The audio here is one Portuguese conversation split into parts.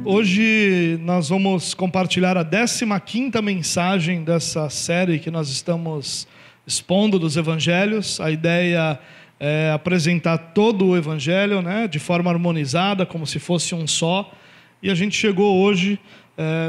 Hoje nós vamos compartilhar a 15ª mensagem dessa série que nós estamos expondo dos Evangelhos. A ideia é apresentar todo o Evangelho, de forma harmonizada, como se fosse um só. E a gente chegou hoje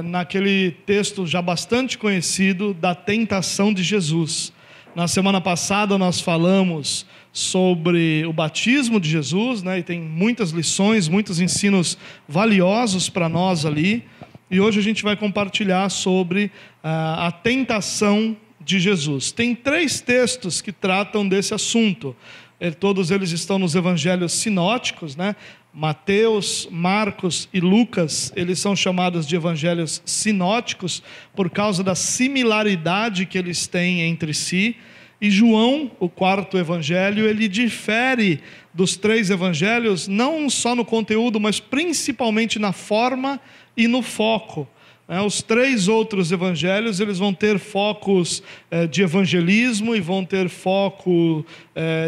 naquele texto já bastante conhecido da tentação de Jesus. Na semana passada nós falamos sobre o batismo de Jesus, e tem muitas lições, muitos ensinos valiosos para nós ali. E hoje a gente vai compartilhar sobre a tentação de Jesus. Tem 3 textos que tratam desse assunto. Todos eles estão nos evangelhos sinóticos, Mateus, Marcos e Lucas, eles são chamados de evangelhos sinóticos por causa da similaridade que eles têm entre si. E João, o 4º evangelho, ele difere dos 3 evangelhos, não só no conteúdo, mas principalmente na forma e no foco. Os 3 outros evangelhos, eles vão ter focos de evangelismo e vão ter foco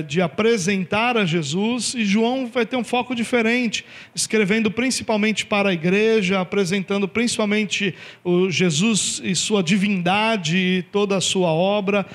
de apresentar a Jesus, e João vai ter um foco diferente, escrevendo principalmente para a igreja, apresentando principalmente o Jesus e sua divindade e toda a sua obra.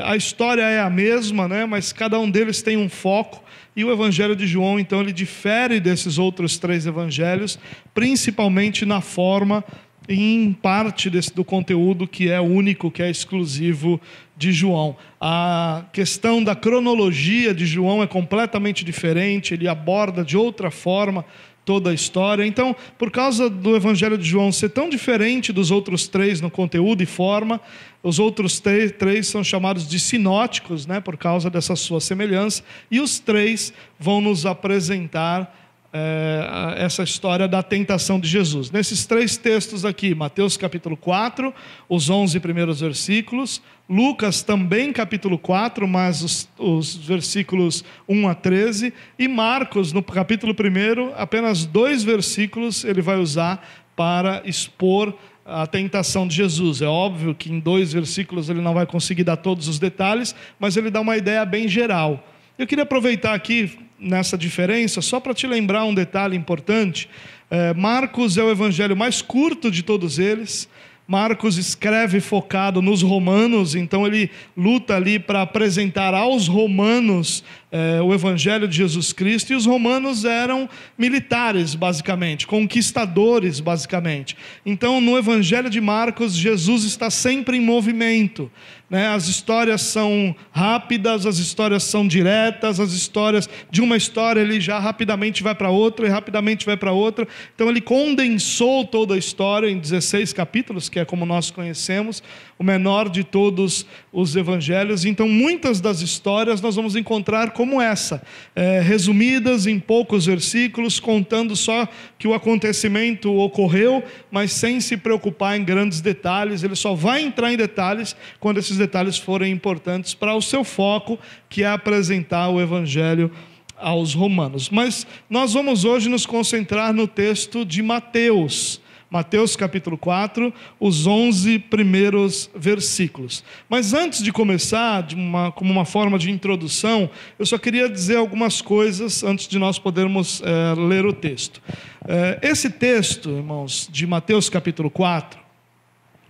A história é a mesma, mas cada um deles tem um foco, e o evangelho de João, então, ele difere desses outros 3 evangelhos, principalmente na forma e em parte do conteúdo que é único, que é exclusivo de João. A questão da cronologia de João é completamente diferente, ele aborda de outra forma toda a história. Então, por causa do evangelho de João ser tão diferente dos outros 3 no conteúdo e forma, os outros 3 são chamados de sinóticos, por causa dessa sua semelhança, e os 3 vão nos apresentar essa história da tentação de Jesus. Nesses 3 textos aqui, Mateus capítulo 4, os 11 primeiros versículos, Lucas também capítulo 4, mas os versículos 1 a 13, e Marcos no capítulo 1, apenas 2 versículos ele vai usar para expor a tentação de Jesus. É óbvio que em 2 versículos ele não vai conseguir dar todos os detalhes, mas ele dá uma ideia bem geral. Eu queria aproveitar aqui nessa diferença, só para te lembrar um detalhe importante. Marcos é o evangelho mais curto de todos eles. Marcos escreve focado nos romanos, então ele luta ali para apresentar aos romanos o evangelho de Jesus Cristo, e os romanos eram militares, basicamente, conquistadores, basicamente. Então, no evangelho de Marcos, Jesus está sempre em movimento, As histórias são rápidas, as histórias são diretas, as histórias de uma história ele já rapidamente vai para outra e rapidamente vai para outra. Então ele condensou toda a história em 16 capítulos, que é como nós conhecemos, o menor de todos os evangelhos. Então muitas das histórias nós vamos encontrar como essa, resumidas em poucos versículos, contando só que o acontecimento ocorreu, mas sem se preocupar em grandes detalhes. Ele só vai entrar em detalhes quando esses detalhes forem importantes para o seu foco, que é apresentar o evangelho aos romanos. Mas nós vamos hoje nos concentrar no texto de Mateus. Mateus capítulo 4, os 11 primeiros versículos. Mas antes de começar, como uma forma de introdução, eu só queria dizer algumas coisas antes de nós podermos ler o texto. Esse texto, irmãos, de Mateus capítulo 4,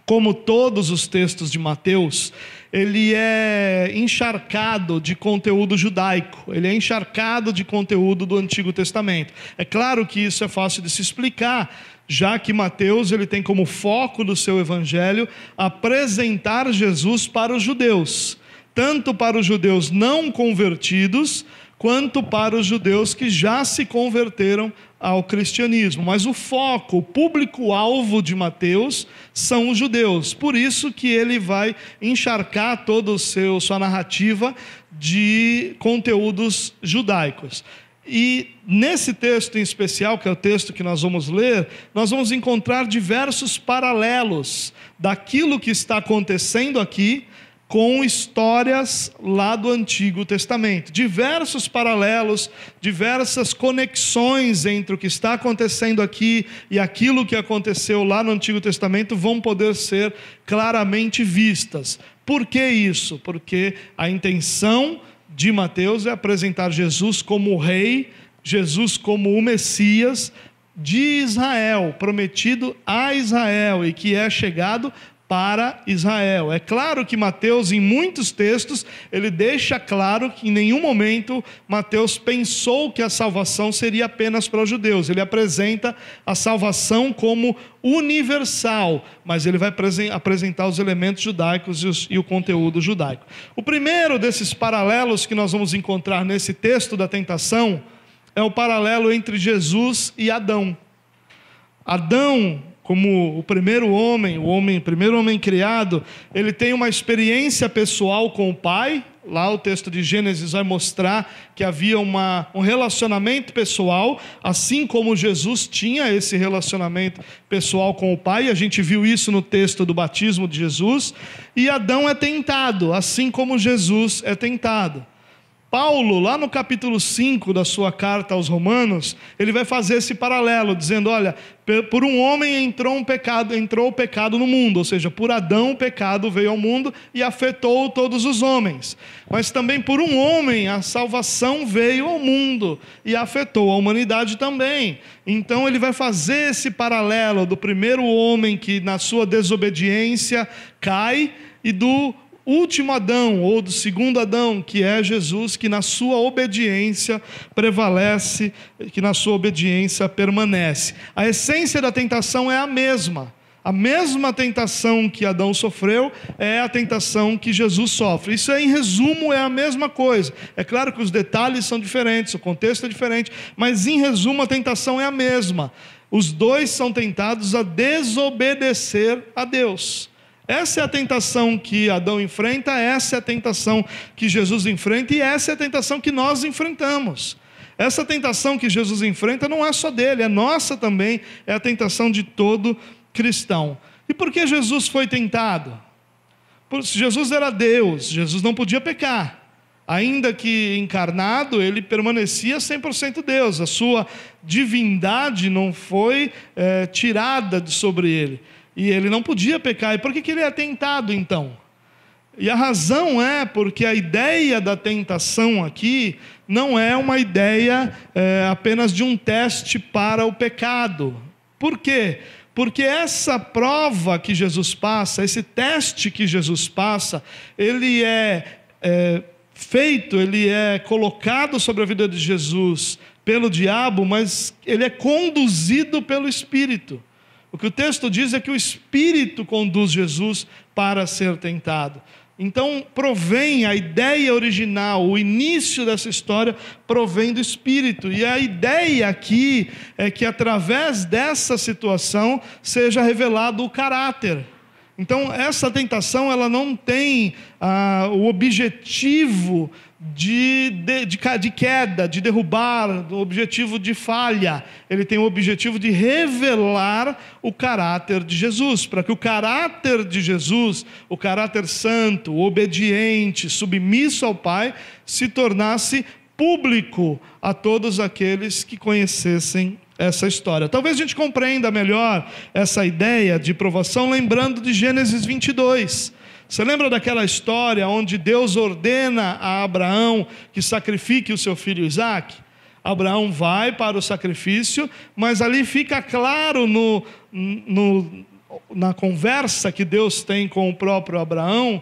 como todos os textos de Mateus, ele é encharcado de conteúdo judaico, ele é encharcado de conteúdo do Antigo Testamento. É claro que isso é fácil de se explicar, já que Mateus ele tem como foco do seu evangelho apresentar Jesus para os judeus, tanto para os judeus não convertidos, quanto para os judeus que já se converteram ao cristianismo. Mas o foco, o público-alvo de Mateus são os judeus. Por isso que ele vai encharcar toda sua narrativa de conteúdos judaicos. E nesse texto em especial, que é o texto que nós vamos ler, nós vamos encontrar diversos paralelos daquilo que está acontecendo aqui com histórias lá do Antigo Testamento. Diversos paralelos, diversas conexões entre o que está acontecendo aqui e aquilo que aconteceu lá no Antigo Testamento vão poder ser claramente vistas. Por que isso? Porque a intenção de Mateus é apresentar Jesus como o rei, Jesus como o Messias de Israel, prometido a Israel e que é chegado para Israel. É claro que Mateus, em muitos textos, ele deixa claro que em nenhum momento Mateus pensou que a salvação seria apenas para os judeus. Ele apresenta a salvação como universal, mas ele vai apresentar os elementos judaicos e o conteúdo judaico. O primeiro desses paralelos que nós vamos encontrar nesse texto da tentação é o paralelo entre Jesus e Adão. Adão, como o primeiro homem criado, ele tem uma experiência pessoal com o Pai. Lá o texto de Gênesis vai mostrar que havia um relacionamento pessoal, assim como Jesus tinha esse relacionamento pessoal com o Pai. A gente viu isso no texto do batismo de Jesus. E Adão é tentado, assim como Jesus é tentado. Paulo, lá no capítulo 5 da sua carta aos Romanos, ele vai fazer esse paralelo, dizendo, olha, por um homem entrou o pecado no mundo, ou seja, por Adão o pecado veio ao mundo e afetou todos os homens. Mas também por um homem a salvação veio ao mundo e afetou a humanidade também. Então ele vai fazer esse paralelo do primeiro homem que na sua desobediência cai e do último Adão, ou do segundo Adão, que é Jesus, que na sua obediência prevalece, que na sua obediência permanece. A essência da tentação é a mesma. A mesma tentação que Adão sofreu é a tentação que Jesus sofre. Isso, em resumo, é a mesma coisa. É claro que os detalhes são diferentes, o contexto é diferente, mas em resumo a tentação é a mesma. Os dois são tentados a desobedecer a Deus. Essa é a tentação que Adão enfrenta, essa é a tentação que Jesus enfrenta e essa é a tentação que nós enfrentamos. Essa tentação que Jesus enfrenta não é só dele, é nossa também, é a tentação de todo cristão. E por que Jesus foi tentado? Jesus era Deus, Jesus não podia pecar. Ainda que encarnado, ele permanecia 100% Deus. A sua divindade não foi tirada de sobre ele. E ele não podia pecar. E por que ele é tentado então? E a razão é porque a ideia da tentação aqui não é uma ideia apenas de um teste para o pecado. Por quê? Porque essa prova que Jesus passa, esse teste que Jesus passa, ele é feito, ele é colocado sobre a vida de Jesus pelo diabo, mas ele é conduzido pelo Espírito. O que o texto diz é que o Espírito conduz Jesus para ser tentado. Então, provém a ideia original, o início dessa história provém do Espírito. E a ideia aqui é que através dessa situação seja revelado o caráter. Então, essa tentação ela não tem o objetivo de queda, de derrubar, o objetivo de falha. Ele tem o objetivo de revelar o caráter de Jesus, para que o caráter de Jesus, o caráter santo, obediente, submisso ao Pai, se tornasse público a todos aqueles que conhecessem essa história. Talvez a gente compreenda melhor essa ideia de provação lembrando de Gênesis 22. Você lembra daquela história onde Deus ordena a Abraão que sacrifique o seu filho Isaque? Abraão vai para o sacrifício, mas ali fica claro na conversa que Deus tem com o próprio Abraão,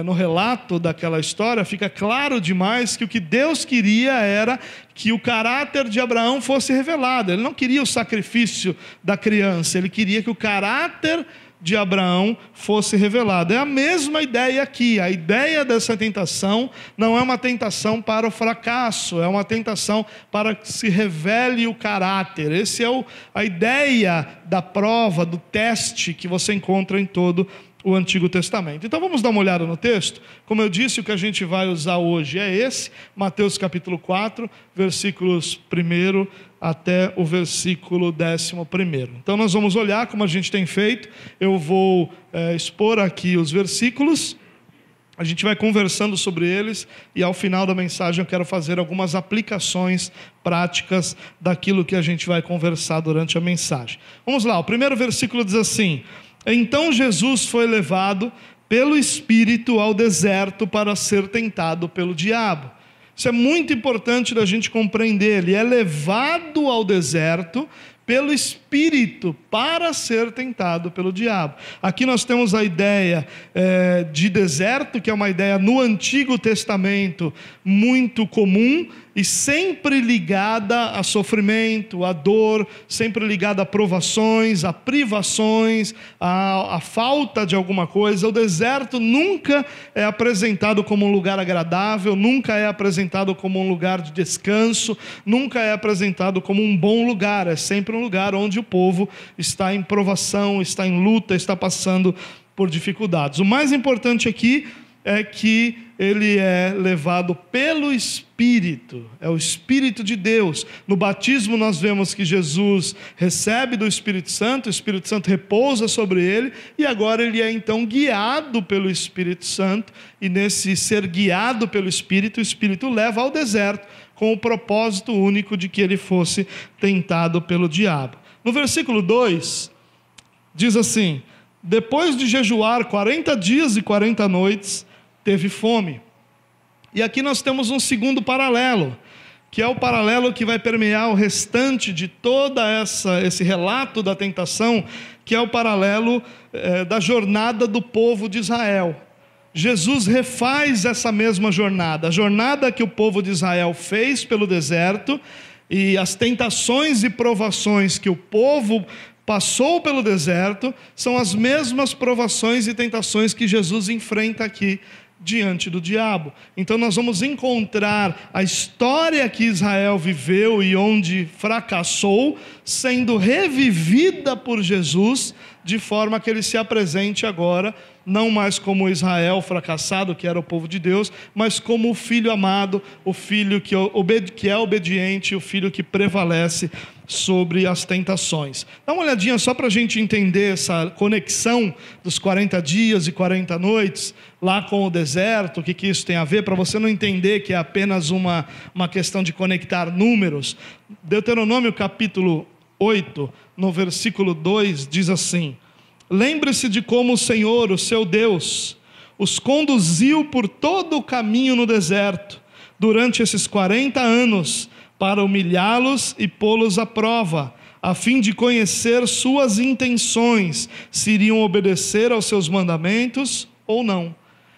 no relato daquela história, fica claro demais que o que Deus queria era que o caráter de Abraão fosse revelado. Ele não queria o sacrifício da criança, ele queria que o caráter de Abraão fosse revelado. É a mesma ideia aqui. A ideia dessa tentação não é uma tentação para o fracasso, é uma tentação para que se revele o caráter. Essa é a ideia da prova, do teste que você encontra em todo o Antigo Testamento. Então vamos dar uma olhada no texto. Como eu disse, o que a gente vai usar hoje é esse, Mateus capítulo 4, versículos 1 até o versículo 11. Então nós vamos olhar como a gente tem feito. Eu vou expor aqui os versículos A gente vai conversando sobre eles e ao final da mensagem eu quero fazer algumas aplicações práticas daquilo que a gente vai conversar durante a mensagem. Vamos lá, o primeiro versículo diz assim: então Jesus foi levado pelo Espírito ao deserto para ser tentado pelo diabo. Isso é muito importante da gente compreender. Ele é levado ao deserto pelo Espírito para ser tentado pelo diabo. Aqui nós temos a ideia de deserto, que é uma ideia no Antigo Testamento muito comum e sempre ligada a sofrimento, a dor, sempre ligada a provações, a privações, a falta de alguma coisa. O deserto nunca é apresentado como um lugar agradável, nunca é apresentado como um lugar de descanso, nunca é apresentado como um bom lugar. É sempre um lugar onde o povo está em provação, está em luta, está passando por dificuldades. O mais importante aqui é que ele é levado pelo Espírito, é o Espírito de Deus. No batismo nós vemos que Jesus recebe do Espírito Santo, o Espírito Santo repousa sobre ele, e agora ele é então guiado pelo Espírito Santo, e nesse ser guiado pelo Espírito, o Espírito leva ao deserto, com o propósito único de que ele fosse tentado pelo diabo. No versículo 2, diz assim: depois de jejuar 40 dias e 40 noites, teve fome. E aqui nós temos um segundo paralelo, que é o paralelo que vai permear o restante de toda esse relato da tentação, que é o paralelo da jornada do povo de Israel. Jesus refaz essa mesma jornada, a jornada que o povo de Israel fez pelo deserto, e as tentações e provações que o povo passou pelo deserto, são as mesmas provações e tentações que Jesus enfrenta aqui diante do diabo. Então nós vamos encontrar a história que Israel viveu e onde fracassou, sendo revivida por Jesus, de forma que ele se apresente agora, não mais como Israel fracassado, que era o povo de Deus, mas como o filho amado, o filho que é obediente, o filho que prevalece sobre as tentações. Dá uma olhadinha só para a gente entender essa conexão dos 40 dias e 40 noites, lá com o deserto, o que isso tem a ver, para você não entender que é apenas uma questão de conectar números. Deuteronômio capítulo 8, no versículo 2, diz assim: lembre-se de como o Senhor, o seu Deus, os conduziu por todo o caminho no deserto, durante esses 40 anos, para humilhá-los e pô-los à prova, a fim de conhecer suas intenções, se iriam obedecer aos seus mandamentos ou não.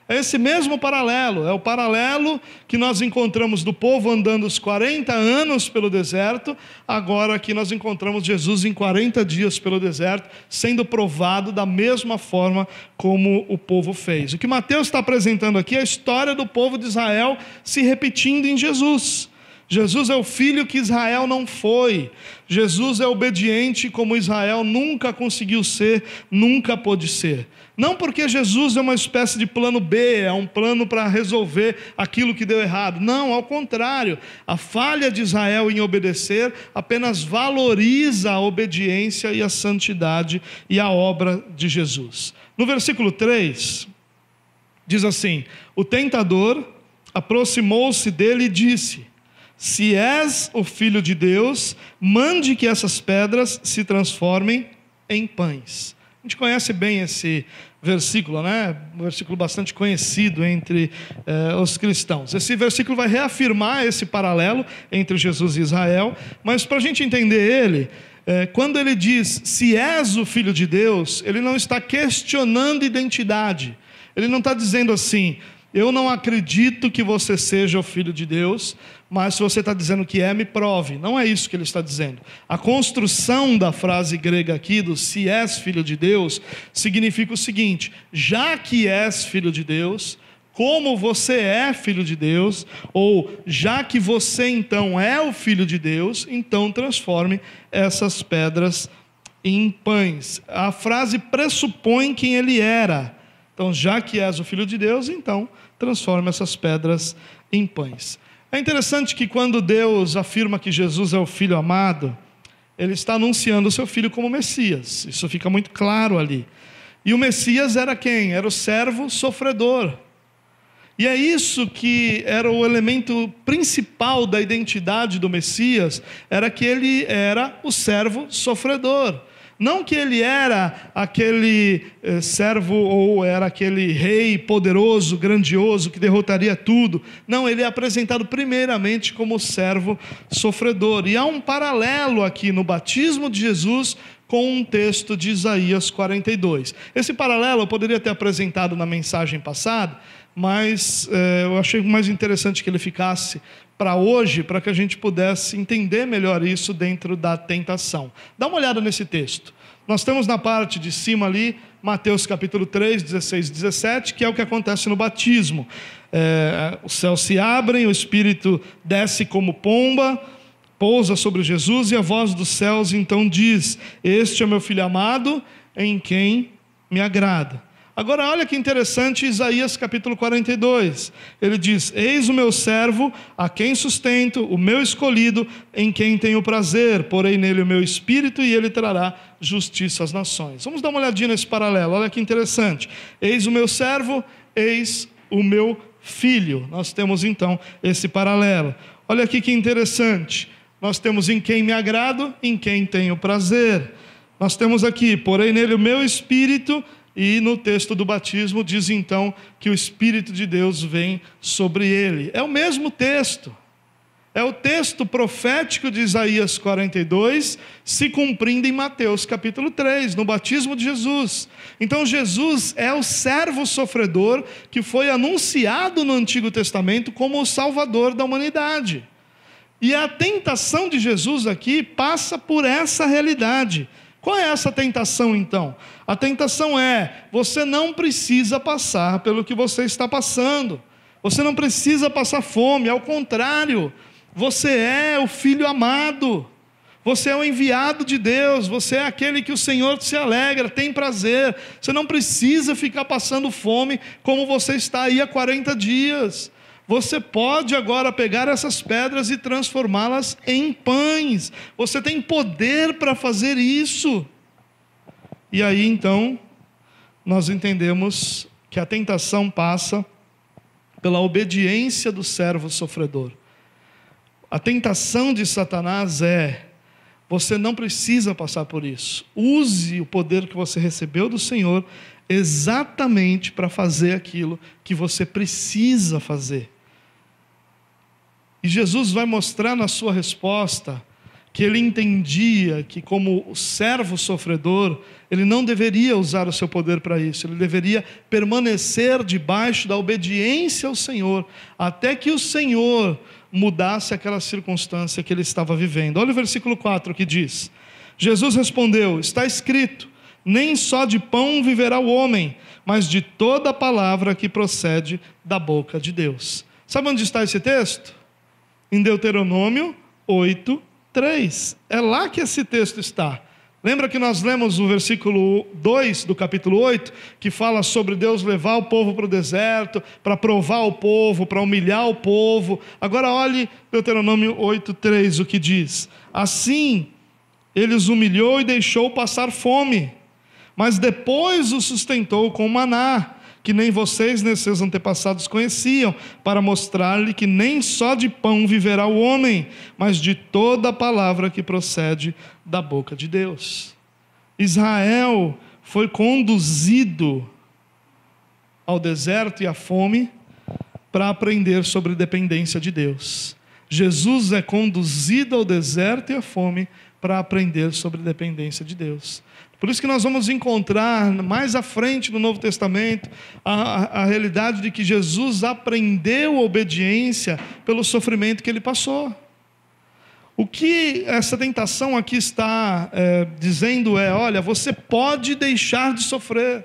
É esse mesmo paralelo, é o paralelo que nós encontramos do povo andando os 40 anos pelo deserto, agora aqui nós encontramos Jesus em 40 dias pelo deserto, sendo provado da mesma forma como o povo fez. O que Mateus está apresentando aqui é a história do povo de Israel se repetindo em Jesus. Jesus é o filho que Israel não foi. Jesus é obediente como Israel nunca conseguiu ser, nunca pôde ser. Não porque Jesus é uma espécie de plano B, é um plano para resolver aquilo que deu errado. Não, ao contrário. A falha de Israel em obedecer apenas valoriza a obediência e a santidade e a obra de Jesus. No versículo 3, diz assim: o tentador aproximou-se dele e disse: se és o Filho de Deus, mande que essas pedras se transformem em pães. A gente conhece bem esse versículo, né? Um versículo bastante conhecido entre os cristãos. Esse versículo vai reafirmar esse paralelo entre Jesus e Israel, mas para a gente entender ele, quando ele diz, se és o Filho de Deus, ele não está questionando identidade. Ele não está dizendo assim, eu não acredito que você seja o Filho de Deus, mas se você está dizendo que me prove. Não é isso que ele está dizendo. A construção da frase grega aqui, do se és Filho de Deus, significa o seguinte: já que és Filho de Deus, como você é Filho de Deus, ou já que você então é o Filho de Deus, então transforme essas pedras em pães. A frase pressupõe quem ele era. Então, já que és o Filho de Deus, então transforma essas pedras em pães. É interessante que quando Deus afirma que Jesus é o Filho amado, Ele está anunciando o seu Filho como Messias. Isso fica muito claro ali. E o Messias era quem? Era o servo sofredor. E é isso que era o elemento principal da identidade do Messias, era que ele era o servo sofredor. Não que ele era aquele servo ou era aquele rei poderoso, grandioso, que derrotaria tudo. Não, ele é apresentado primeiramente como servo sofredor. E há um paralelo aqui no batismo de Jesus com um texto de Isaías 42. Esse paralelo eu poderia ter apresentado na mensagem passada, mas eu achei mais interessante que ele ficasse para hoje, para que a gente pudesse entender melhor isso dentro da tentação. Dá uma olhada nesse texto. Nós temos na parte de cima ali, Mateus capítulo 3, 16 e 17, que é o que acontece no batismo. Os céus se abrem, o Espírito desce como pomba, pousa sobre Jesus, e a voz dos céus então diz: este é meu Filho amado, em quem me agrada. Agora olha que interessante Isaías capítulo 42, ele diz: eis o meu servo, a quem sustento, o meu escolhido, em quem tenho prazer, porei nele o meu espírito e ele trará justiça às nações. Vamos dar uma olhadinha nesse paralelo, olha que interessante. Eis o meu servo, eis o meu filho. Nós temos então esse paralelo. Olha aqui que interessante, nós temos em quem me agrado, em quem tenho prazer. Nós temos aqui, porei nele o meu espírito. E no texto do batismo diz então que o Espírito de Deus vem sobre ele. É o mesmo texto. É o texto profético de Isaías 42 se cumprindo em Mateus capítulo 3, no batismo de Jesus. Então Jesus é o servo sofredor que foi anunciado no Antigo Testamento como o Salvador da humanidade. E a tentação de Jesus aqui passa por essa realidade. Qual é essa tentação então? A tentação é: você não precisa passar pelo que você está passando. Você não precisa passar fome, ao contrário, você é o Filho amado. Você é o enviado de Deus, você é aquele que o Senhor se alegra, tem prazer. Você não precisa ficar passando fome como você está aí há 40 dias. Você pode agora pegar essas pedras e transformá-las em pães. Você tem poder para fazer isso. E aí então, nós entendemos que a tentação passa pela obediência do servo sofredor. A tentação de Satanás é: você não precisa passar por isso. Use o poder que você recebeu do Senhor exatamente para fazer aquilo que você precisa fazer. E Jesus vai mostrar na sua resposta que ele entendia que, como o servo sofredor, ele não deveria usar o seu poder para isso. Ele deveria permanecer debaixo da obediência ao Senhor, até que o Senhor mudasse aquela circunstância que ele estava vivendo. Olha o versículo 4 que diz: Jesus respondeu: está escrito, nem só de pão viverá o homem, mas de toda a palavra que procede da boca de Deus. Sabe onde está esse texto? Em Deuteronômio 8, 3. É lá que esse texto está. Lembra que nós lemos o versículo 2 do capítulo 8, que fala sobre Deus levar o povo para o deserto, para provar o povo, para humilhar o povo. Agora olhe Deuteronômio 8, 3, o que diz: assim ele os humilhou e deixou passar fome, mas depois os sustentou com maná, que nem vocês nem seus antepassados conheciam, para mostrar-lhe que nem só de pão viverá o homem, mas de toda a palavra que procede da boca de Deus. Israel foi conduzido ao deserto e à fome para aprender sobre dependência de Deus. Jesus é conduzido ao deserto e à fome para aprender sobre dependência de Deus. Por isso que nós vamos encontrar mais à frente no Novo Testamento a realidade de que Jesus aprendeu a obediência pelo sofrimento que ele passou. O que essa tentação aqui está dizendo é: olha, você pode deixar de sofrer,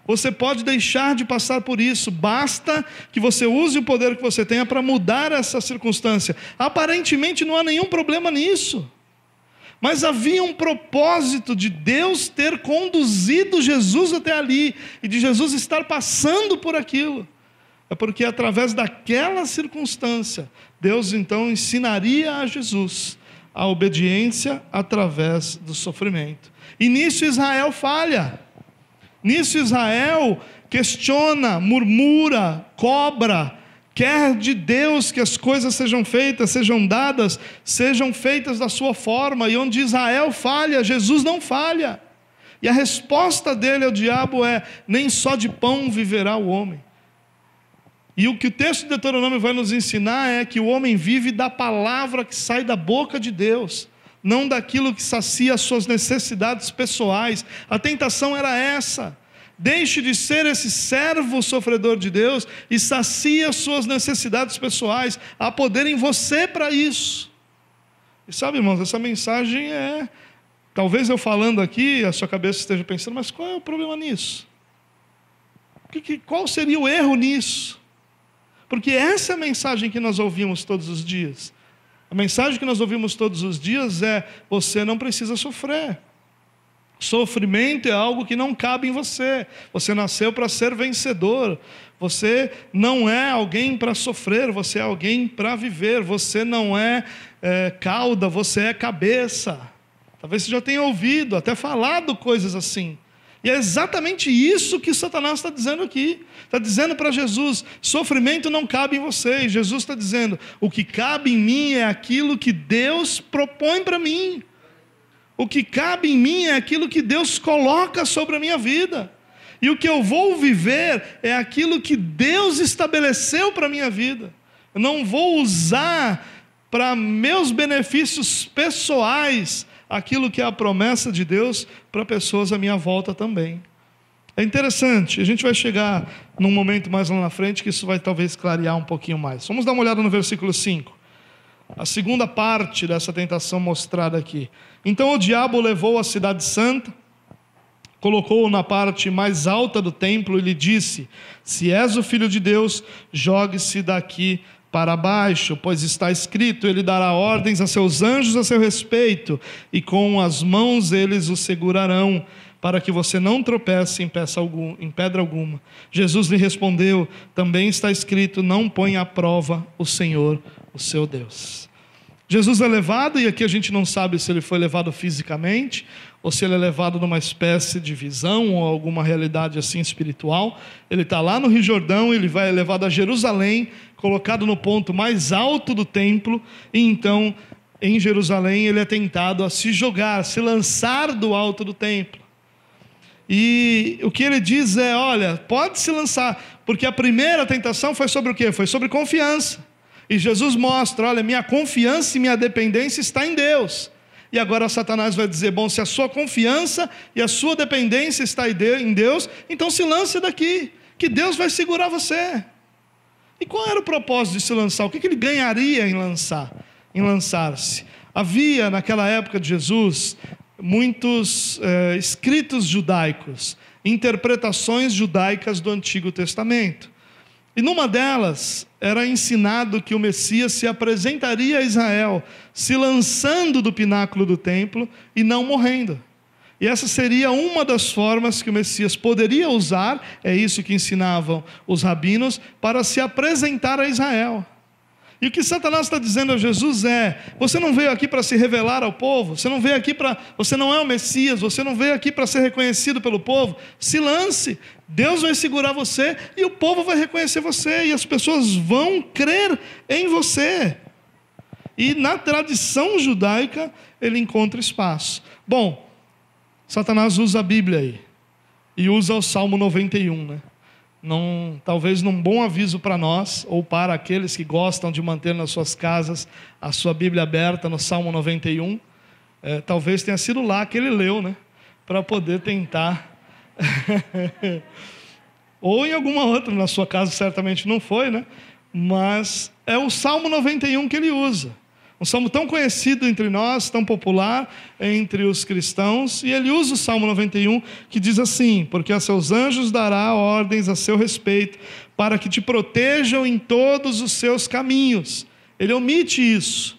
você pode deixar de passar por isso, basta que você use o poder que você tenha para mudar essa circunstância. Aparentemente não há nenhum problema nisso. Mas havia um propósito de Deus ter conduzido Jesus até ali, e de Jesus estar passando por aquilo. É porque através daquela circunstância, Deus então ensinaria a Jesus a obediência através do sofrimento. E nisso Israel falha. Nisso Israel questiona, murmura, cobra, quer de Deus que as coisas sejam feitas, sejam dadas, sejam feitas da sua forma. E onde Israel falha, Jesus não falha. E a resposta dele ao diabo é: nem só de pão viverá o homem. E o que o texto de Deuteronômio vai nos ensinar é que o homem vive da palavra que sai da boca de Deus, não daquilo que sacia as suas necessidades pessoais. A tentação era essa: deixe de ser esse servo sofredor de Deus e sacie as suas necessidades pessoais. Há poder em você para isso. E sabe, irmãos, essa mensagem é... Talvez eu falando aqui, a sua cabeça esteja pensando: mas qual é o problema nisso? Qual seria o erro nisso? Porque essa é a mensagem que nós ouvimos todos os dias. A mensagem que nós ouvimos todos os dias é: você não precisa sofrer. Sofrimento é algo que não cabe em você. Você nasceu para ser vencedor. Você não é alguém para sofrer, você é alguém para viver. Você não é cauda, você é cabeça. Talvez você já tenha ouvido, até falado coisas assim. E é exatamente isso que Satanás está dizendo aqui. Está dizendo para Jesus: sofrimento não cabe em você. E Jesus está dizendo: o que cabe em mim é aquilo que Deus propõe para mim. O que cabe em mim é aquilo que Deus coloca sobre a minha vida. E o que eu vou viver é aquilo que Deus estabeleceu para a minha vida. Eu não vou usar para meus benefícios pessoais aquilo que é a promessa de Deus para pessoas à minha volta também. É interessante, a gente vai chegar num momento mais lá na frente que isso vai talvez clarear um pouquinho mais. Vamos dar uma olhada no versículo 5. A segunda parte dessa tentação mostrada aqui. Então o diabo levou a cidade santa, colocou-o na parte mais alta do templo e lhe disse: se és o filho de Deus, jogue-se daqui para baixo, pois está escrito: ele dará ordens a seus anjos a seu respeito, e com as mãos eles o segurarão, para que você não tropece em pedra alguma. Jesus lhe respondeu: também está escrito: não ponha à prova o Senhor, o seu Deus. Jesus é levado, e aqui a gente não sabe se ele foi levado fisicamente, ou se ele é levado numa espécie de visão, ou alguma realidade assim espiritual. Ele está lá no Rio Jordão, ele vai levado a Jerusalém, colocado no ponto mais alto do templo, e então, em Jerusalém, ele é tentado a se jogar, se lançar do alto do templo. E o que ele diz é: olha, pode se lançar, porque a primeira tentação foi sobre o quê? Foi sobre confiança. E Jesus mostra: olha, minha confiança e minha dependência está em Deus. E agora Satanás vai dizer: bom, se a sua confiança e a sua dependência está em Deus, então se lance daqui, que Deus vai segurar você. E qual era o propósito de se lançar? O que ele ganharia em lançar-se? Havia naquela época de Jesus muitos escritos judaicos, interpretações judaicas do Antigo Testamento. E numa delas era ensinado que o Messias se apresentaria a Israel se lançando do pináculo do templo e não morrendo. E essa seria uma das formas que o Messias poderia usar, é isso que ensinavam os rabinos, para se apresentar a Israel. E o que Satanás está dizendo a Jesus é: você não veio aqui para se revelar ao povo, você não é o Messias, você não veio aqui para ser reconhecido pelo povo. Se lance, Deus vai segurar você e o povo vai reconhecer você, e as pessoas vão crer em você. E na tradição judaica ele encontra espaço. Bom, Satanás usa a Bíblia aí, e usa o Salmo 91, né? Talvez num bom aviso para nós, ou para aqueles que gostam de manter nas suas casas a sua Bíblia aberta no Salmo 91, talvez tenha sido lá que ele leu, né? Para poder tentar, ou em alguma outra, na sua casa certamente não foi, né? Mas é o Salmo 91 que ele usa. Um salmo tão conhecido entre nós, tão popular entre os cristãos, e ele usa o Salmo 91, que diz assim: porque a seus anjos dará ordens a seu respeito, para que te protejam em todos os seus caminhos. Ele omite isso.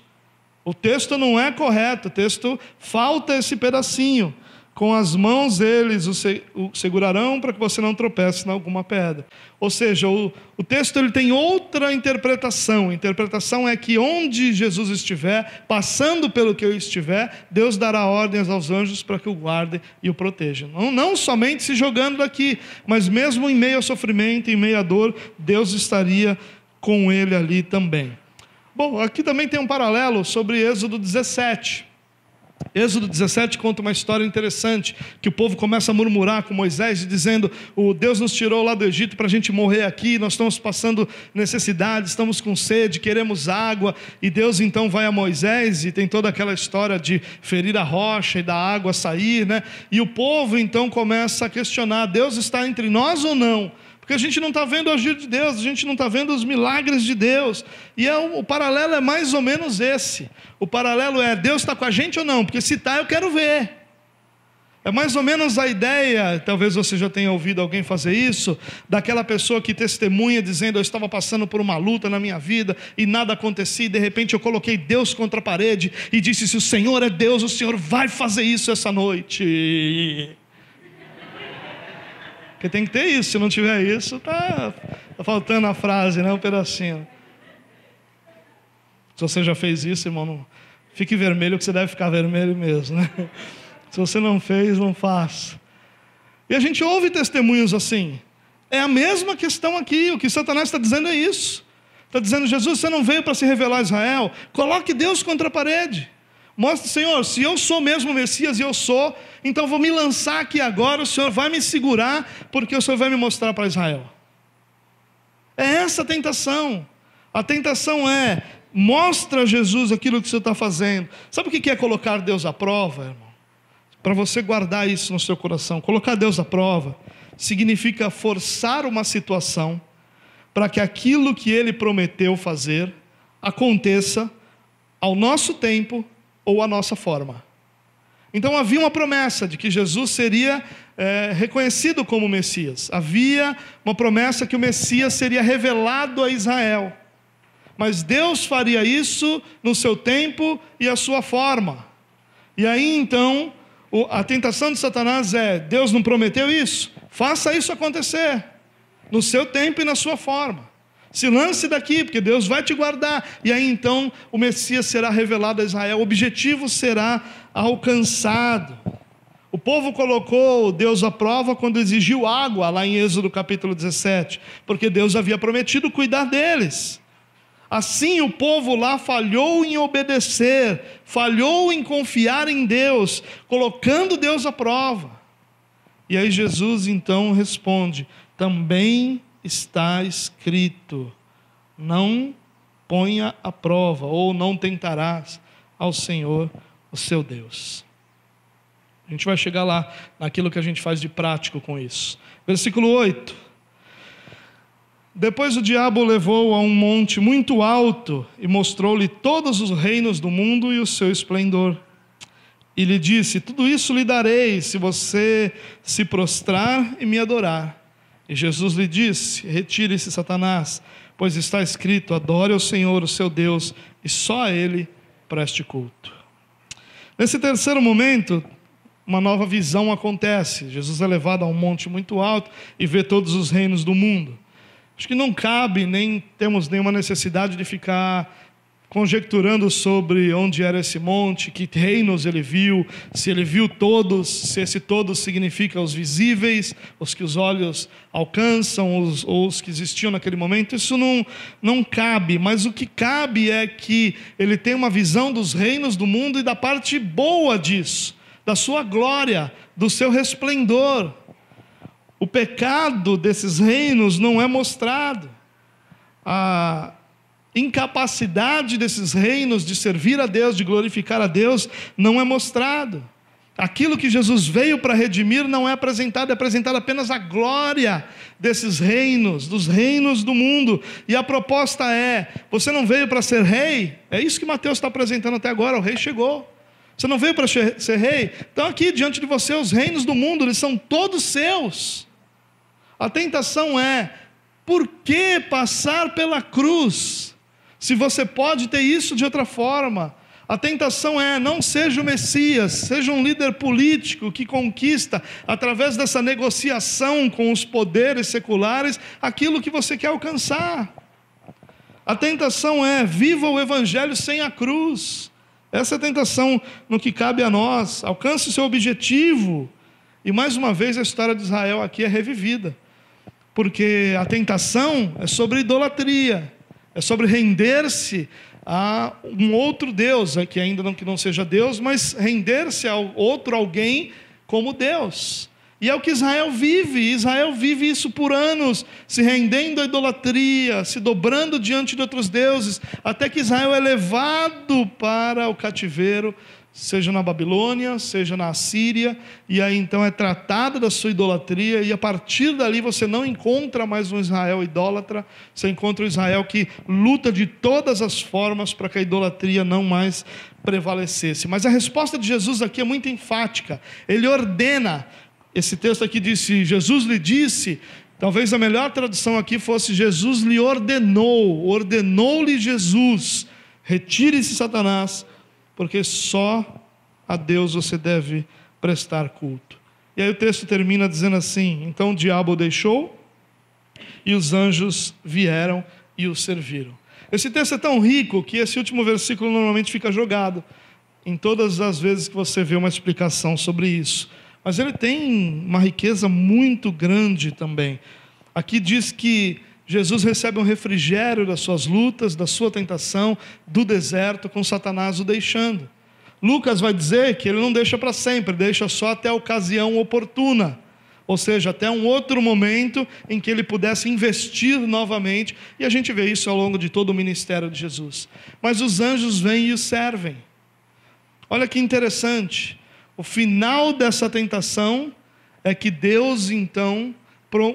O texto não é correto, o texto falta esse pedacinho. com as mãos eles o segurarão para que você não tropece em alguma pedra. Ou seja, o texto ele tem outra interpretação. A interpretação é que onde Jesus estiver, passando pelo que eu estiver, Deus dará ordens aos anjos para que o guardem e o protejam. Não somente se jogando daqui, mas mesmo em meio ao sofrimento, em meio à dor, Deus estaria com ele ali também. Bom, aqui também tem um paralelo sobre Êxodo 17. Êxodo 17 conta uma história interessante, que o povo começa a murmurar com Moisés, dizendo: o Deus nos tirou lá do Egito para a gente morrer aqui, nós estamos passando necessidade, estamos com sede, queremos água. E Deus então vai a Moisés, e tem toda aquela história de ferir a rocha e da água sair, né? E o povo então começa a questionar: Deus está entre nós ou não? Porque a gente não está vendo o agir de Deus, a gente não está vendo os milagres de Deus. E o paralelo é mais ou menos esse. O paralelo é: Deus está com a gente ou não? Porque se está, eu quero ver. É mais ou menos a ideia, talvez você já tenha ouvido alguém fazer isso, daquela pessoa que testemunha dizendo: eu estava passando por uma luta na minha vida e nada acontecia, e de repente eu coloquei Deus contra a parede e disse: se o Senhor é Deus, o Senhor vai fazer isso essa noite. Porque tem que ter isso, se não tiver isso, está faltando a frase, né? Um pedacinho. Se você já fez isso, irmão, não fique vermelho, que você deve ficar vermelho mesmo, né? Se você não fez, não faça. E a gente ouve testemunhos assim. É a mesma questão aqui, o que Satanás está dizendo é isso. Está dizendo: Jesus, você não veio para se revelar a Israel, coloque Deus contra a parede. Mostre: Senhor, se eu sou mesmo o Messias, e eu sou, então vou me lançar aqui agora, o Senhor vai me segurar, porque o Senhor vai me mostrar para Israel. É essa a tentação. A tentação é: mostra a Jesus aquilo que você está fazendo. Sabe o que é colocar Deus à prova, irmão? Para você guardar isso no seu coração. Colocar Deus à prova significa forçar uma situação para que aquilo que Ele prometeu fazer aconteça ao nosso tempo ou à nossa forma. Então havia uma promessa de que Jesus seria reconhecido como Messias. Havia uma promessa que o Messias seria revelado a Israel. Mas Deus faria isso no seu tempo e a sua forma. E aí então, a tentação de Satanás é: Deus não prometeu isso? Faça isso acontecer, no seu tempo e na sua forma. Se lance daqui, porque Deus vai te guardar. E aí então o Messias será revelado a Israel, o objetivo será alcançado. O povo colocou Deus à prova quando exigiu água, lá em Êxodo capítulo 17, porque Deus havia prometido cuidar deles. Assim o povo lá falhou em obedecer, falhou em confiar em Deus, colocando Deus à prova. E aí Jesus então responde: também está escrito, não ponha à prova, ou não tentarás ao Senhor o seu Deus. A gente vai chegar lá, naquilo que a gente faz de prático com isso. Versículo 8. Depois o diabo o levou a um monte muito alto e mostrou-lhe todos os reinos do mundo e o seu esplendor. E lhe disse: tudo isso lhe darei, se você se prostrar e me adorar. E Jesus lhe disse: retire-se, Satanás, pois está escrito: adore ao Senhor, o seu Deus, e só a Ele preste culto. Nesse terceiro momento, uma nova visão acontece. Jesus é levado a um monte muito alto e vê todos os reinos do mundo. Acho que não cabe, nem temos nenhuma necessidade de ficar conjecturando sobre onde era esse monte, que reinos ele viu, se ele viu todos, se esse todos significa os visíveis, os que os olhos alcançam, ou os que existiam naquele momento. Isso não cabe, mas o que cabe é que ele tem uma visão dos reinos do mundo e da parte boa disso, da sua glória, do seu resplendor. O pecado desses reinos não é mostrado. A incapacidade desses reinos de servir a Deus, de glorificar a Deus, não é mostrado. Aquilo que Jesus veio para redimir não é apresentado, é apresentada apenas a glória desses reinos, dos reinos do mundo. E a proposta é: você não veio para ser rei? É isso que Mateus está apresentando até agora, o rei chegou. Você não veio para ser rei? Então aqui diante de você os reinos do mundo, eles são todos seus. A tentação é: por que passar pela cruz, se você pode ter isso de outra forma? A tentação é: não seja o Messias, seja um líder político que conquista, através dessa negociação com os poderes seculares, aquilo que você quer alcançar. A tentação é: viva o Evangelho sem a cruz. Essa é a tentação no que cabe a nós. Alcance o seu objetivo. E mais uma vez a história de Israel aqui é revivida, porque a tentação é sobre idolatria, é sobre render-se a um outro Deus, que ainda não, que não seja Deus, mas render-se a outro alguém como Deus. E é o que Israel vive isso por anos, se rendendo à idolatria, se dobrando diante de outros deuses, até que Israel é levado para o cativeiro, seja na Babilônia, seja na Assíria, e aí então é tratado da sua idolatria, e a partir dali você não encontra mais um Israel idólatra, você encontra um Israel que luta de todas as formas para que a idolatria não mais prevalecesse. Mas a resposta de Jesus aqui é muito enfática. Ele ordena. Esse texto aqui disse: Jesus lhe disse. Talvez a melhor tradução aqui fosse: Jesus lhe ordenou-lhe Jesus: retire-se, Satanás, porque só a Deus você deve prestar culto. E aí o texto termina dizendo assim: então o diabo o deixou, e os anjos vieram e o serviram. Esse texto é tão rico que esse último versículo normalmente fica jogado em todas as vezes que você vê uma explicação sobre isso. Mas ele tem uma riqueza muito grande também. Aqui diz que Jesus recebe um refrigério das suas lutas, da sua tentação, do deserto, com Satanás o deixando. Lucas vai dizer que ele não deixa para sempre, deixa só até a ocasião oportuna. Ou seja, até um outro momento em que ele pudesse investir novamente. E a gente vê isso ao longo de todo o ministério de Jesus. Mas os anjos vêm e o servem. Olha que interessante. O final dessa tentação é que Deus, então,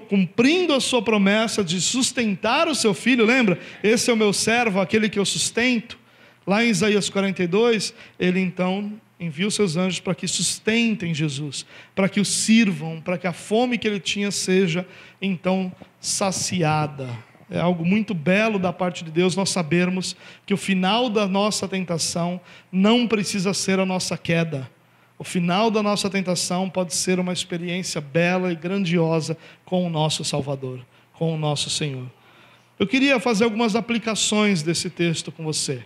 cumprindo a sua promessa de sustentar o seu filho, lembra? Esse é o meu servo, aquele que eu sustento. Lá em Isaías 42, ele então envia os seus anjos para que sustentem Jesus, para que o sirvam, para que a fome que ele tinha seja então saciada. É algo muito belo da parte de Deus nós sabermos que o final da nossa tentação não precisa ser a nossa queda. O final da nossa tentação pode ser uma experiência bela e grandiosa com o nosso Salvador, com o nosso Senhor. Eu queria fazer algumas aplicações desse texto com você.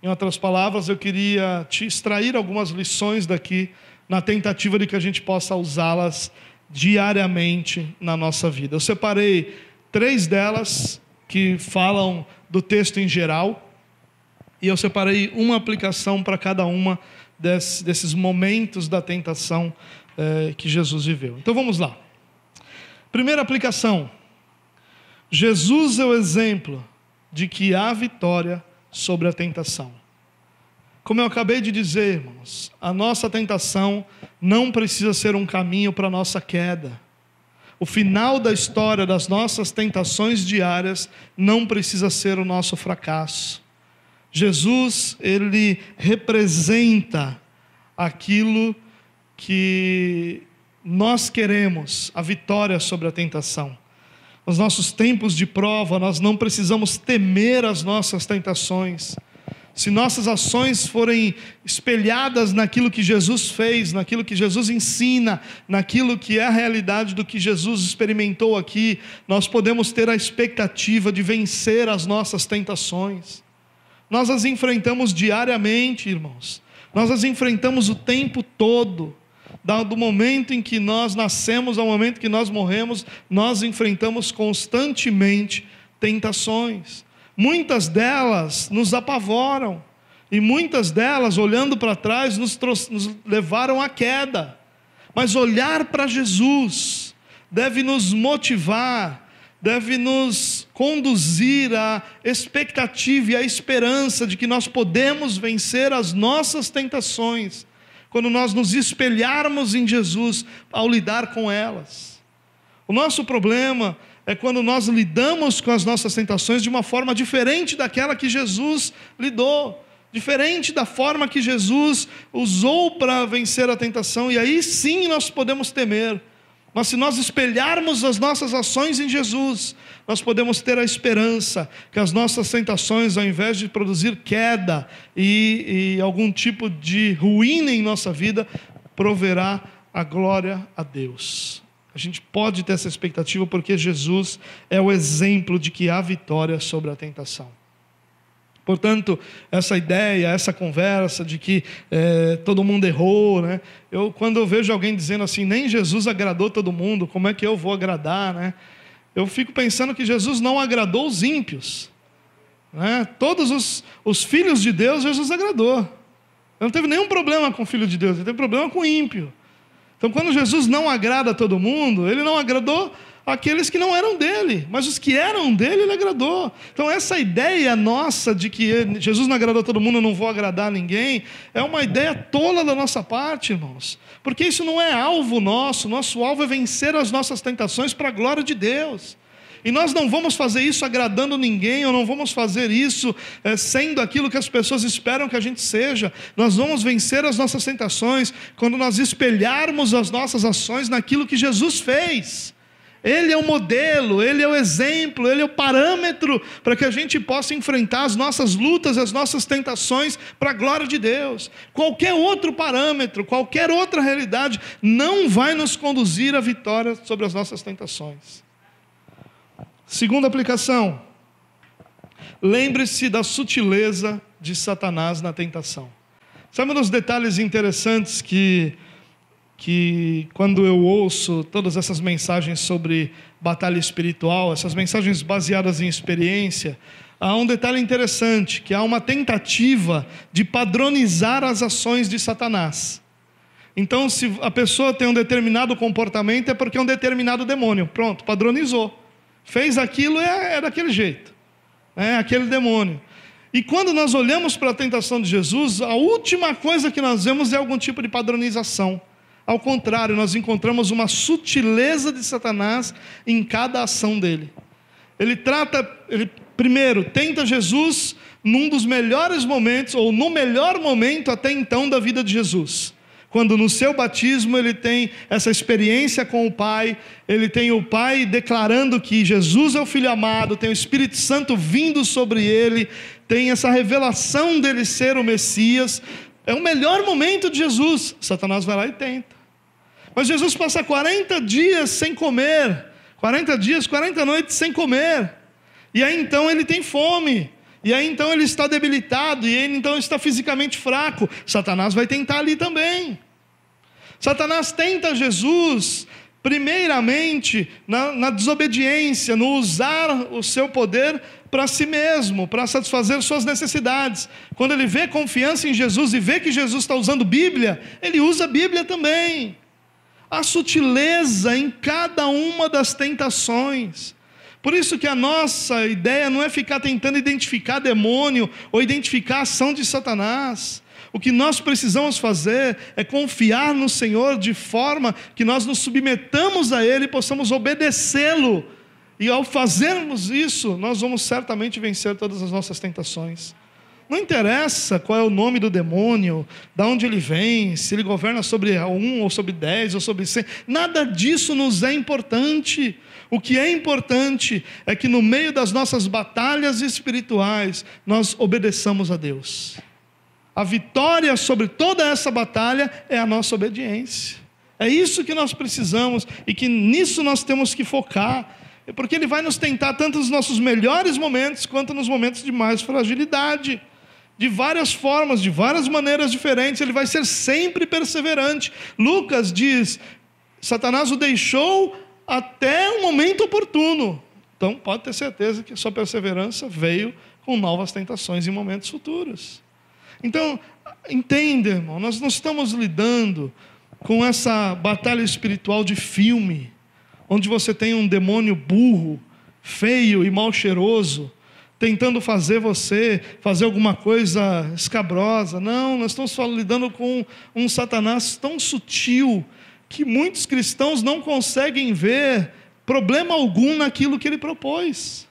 Em outras palavras, eu queria te extrair algumas lições daqui, na tentativa de que a gente possa usá-las diariamente na nossa vida. Eu separei 3 delas que falam do texto em geral, e eu separei uma aplicação para cada uma desses momentos da tentação que Jesus viveu. Então vamos lá. Primeira aplicação: Jesus é o exemplo de que há vitória sobre a tentação. Como eu acabei de dizer, irmãos, a nossa tentação não precisa ser um caminho para a nossa queda. O final da história das nossas tentações diárias não precisa ser o nosso fracasso. Jesus, ele representa aquilo que nós queremos, a vitória sobre a tentação. Nos nossos tempos de prova, nós não precisamos temer as nossas tentações. Se nossas ações forem espelhadas naquilo que Jesus fez, naquilo que Jesus ensina, naquilo que é a realidade do que Jesus experimentou aqui, nós podemos ter a expectativa de vencer as nossas tentações. Nós as enfrentamos diariamente, irmãos. Nós as enfrentamos o tempo todo. Do momento em que nós nascemos ao momento que nós morremos, nós enfrentamos constantemente tentações. Muitas delas nos apavoram, e muitas delas, olhando para trás, nos levaram à queda. Mas olhar para Jesus deve nos motivar, deve nos conduzir à expectativa e à esperança de que nós podemos vencer as nossas tentações, quando nós nos espelharmos em Jesus ao lidar com elas. O nosso problema é quando nós lidamos com as nossas tentações de uma forma diferente daquela que Jesus lidou, diferente da forma que Jesus usou para vencer a tentação, e aí sim nós podemos temer. Mas se nós espelharmos as nossas ações em Jesus, nós podemos ter a esperança que as nossas tentações, ao invés de produzir queda e algum tipo de ruína em nossa vida, proverá a glória a Deus. A gente pode ter essa expectativa porque Jesus é o exemplo de que há vitória sobre a tentação. Portanto, essa ideia, essa conversa de que todo mundo errou, né? Quando eu vejo alguém dizendo assim, nem Jesus agradou todo mundo, como é que eu vou agradar, né? Eu fico pensando que Jesus não agradou os ímpios, né? Todos os filhos de Deus, Jesus agradou. Ele não teve nenhum problema com o filho de Deus, ele teve problema com o ímpio. Então, quando Jesus não agrada todo mundo, ele não agradou aqueles que não eram dele, mas os que eram dele, ele agradou. Então essa ideia nossa de que Jesus não agradou todo mundo, eu não vou agradar ninguém, é uma ideia tola da nossa parte, irmãos, porque isso não é alvo nosso alvo é vencer as nossas tentações para a glória de Deus. E nós não vamos fazer isso agradando ninguém, ou não vamos fazer isso sendo aquilo que as pessoas esperam que a gente seja. Nós vamos vencer as nossas tentações quando nós espelharmos as nossas ações naquilo que Jesus fez. Ele é o modelo, Ele é o exemplo, Ele é o parâmetro para que a gente possa enfrentar as nossas lutas, as nossas tentações para a glória de Deus. Qualquer outro parâmetro, qualquer outra realidade não vai nos conduzir à vitória sobre as nossas tentações. Segunda aplicação, lembre-se da sutileza de Satanás na tentação. Sabe um dos detalhes interessantes que quando eu ouço todas essas mensagens sobre batalha espiritual, essas mensagens baseadas em experiência, há um detalhe interessante, que há uma tentativa de padronizar as ações de Satanás. Então, se a pessoa tem um determinado comportamento, é porque é um determinado demônio. Pronto, padronizou. Fez aquilo, é daquele jeito. É aquele demônio. E quando nós olhamos para a tentação de Jesus, a última coisa que nós vemos é algum tipo de padronização. Ao contrário, nós encontramos uma sutileza de Satanás em cada ação dele. Ele primeiro tenta Jesus num dos melhores momentos, ou no melhor momento até então da vida de Jesus. Quando no seu batismo ele tem essa experiência com o Pai, ele tem o Pai declarando que Jesus é o Filho amado, tem o Espírito Santo vindo sobre ele, tem essa revelação dele ser o Messias. É o melhor momento de Jesus. Satanás vai lá e tenta. Mas Jesus passa 40 dias sem comer. 40 dias, 40 noites sem comer. E aí então ele tem fome. E aí então ele está debilitado. E ele então está fisicamente fraco. Satanás vai tentar ali também. Satanás tenta Jesus, primeiramente, na desobediência, no usar o seu poder para si mesmo, para satisfazer suas necessidades. Quando ele vê confiança em Jesus e vê que Jesus está usando Bíblia, ele usa a Bíblia também. Há sutileza em cada uma das tentações. Por isso que a nossa ideia não é ficar tentando identificar demônio ou identificar a ação de Satanás. O que nós precisamos fazer é confiar no Senhor de forma que nós nos submetamos a Ele e possamos obedecê-lo. E ao fazermos isso, nós vamos certamente vencer todas as nossas tentações. Não interessa qual é o nome do demônio, de onde ele vem, se ele governa sobre 1 ou sobre 10 ou sobre 100. Nada disso nos é importante. O que é importante é que no meio das nossas batalhas espirituais, nós obedeçamos a Deus. A vitória sobre toda essa batalha é a nossa obediência. É isso que nós precisamos e que nisso nós temos que focar. Porque Ele vai nos tentar tanto nos nossos melhores momentos quanto nos momentos de mais fragilidade. De várias formas, de várias maneiras diferentes. Ele vai ser sempre perseverante. Lucas diz, Satanás o deixou até o momento oportuno. Então pode ter certeza que a sua perseverança veio com novas tentações em momentos futuros. Então, entenda, irmão, nós não estamos lidando com essa batalha espiritual de filme, onde você tem um demônio burro, feio e mal cheiroso, tentando fazer você fazer alguma coisa escabrosa. Não, nós estamos lidando com um Satanás tão sutil, que muitos cristãos não conseguem ver problema algum naquilo que ele propôs.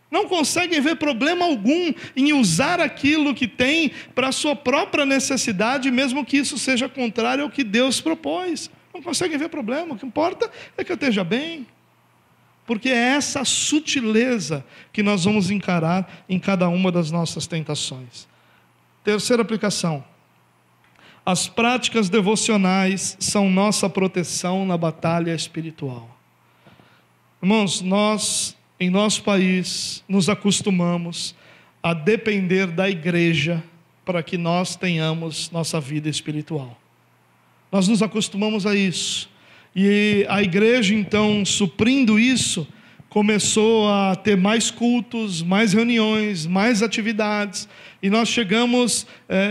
Não conseguem ver problema algum em usar aquilo que tem para a sua própria necessidade, mesmo que isso seja contrário ao que Deus propôs. Não conseguem ver problema. O que importa é que eu esteja bem. Porque é essa sutileza que nós vamos encarar em cada uma das nossas tentações. Terceira aplicação. As práticas devocionais são nossa proteção na batalha espiritual. Irmãos, nós, em nosso país, nos acostumamos a depender da igreja para que nós tenhamos nossa vida espiritual. Nós nos acostumamos a isso. E a igreja, então, suprindo isso, começou a ter mais cultos, mais reuniões, mais atividades. E nós chegamos